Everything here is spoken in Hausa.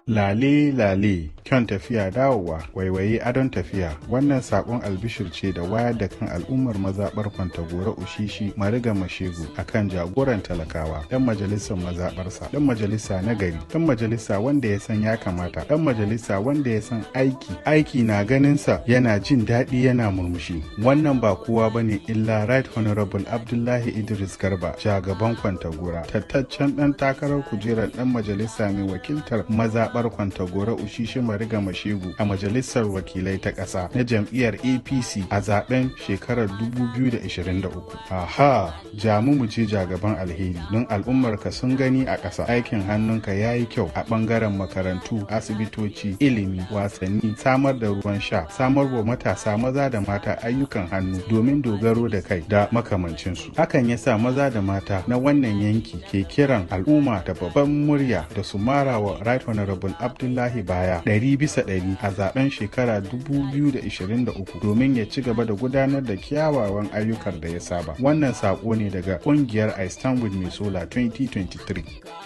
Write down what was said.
Lale lale kyan tafiya dawowa waiwaye adon tafiya. Wannan sakon albishir ce da wayar da kan al'ummar mazabar Kwantagora Ushishi Mariga Mashegu akan jagoran talakawa, dan majalisar mazabarsa, dan majalisa nagari, dan majalisa wanda ya san ya kamata, dan majalisa wanda ya san aiki na ganin sa yana jin daɗi yana murmushi. Wannan ba kowa bane illa Right Honorable Abdullahi Idris Garba, jagaban Kwantagora, tattaccen dan takarar kujerar dan majalisa mai wakiltar mazabar Kwantagora Ushishi Mariga Mashegu a majalisar wakilai ta ƙasa na jam'iyyar APC a zaben shekarar 2023. Aha, jamu mu je jagaban alheri don al'ummarka sun gani a ƙasa. Aikin hannunka yayi kyau a ɓangaren makarantu, asibitoci, ilimi, wasanni, samar da ruwan sha, samar wa matasa maza da mata ayyukan hannu domin dogaro da kai da makamancinsu. Hakan yasa maza da mata na wannan yanki ke kiran al'umma da babban murya da su mara wa Right Honorable Abdullahi baya 100% a zaben shekara 2023 domin ya ci gaba da gudanar da kyawawan ayyukan da ya saba. Wannan sako ne daga kungiyar I Stand with Mai-Solar 2023.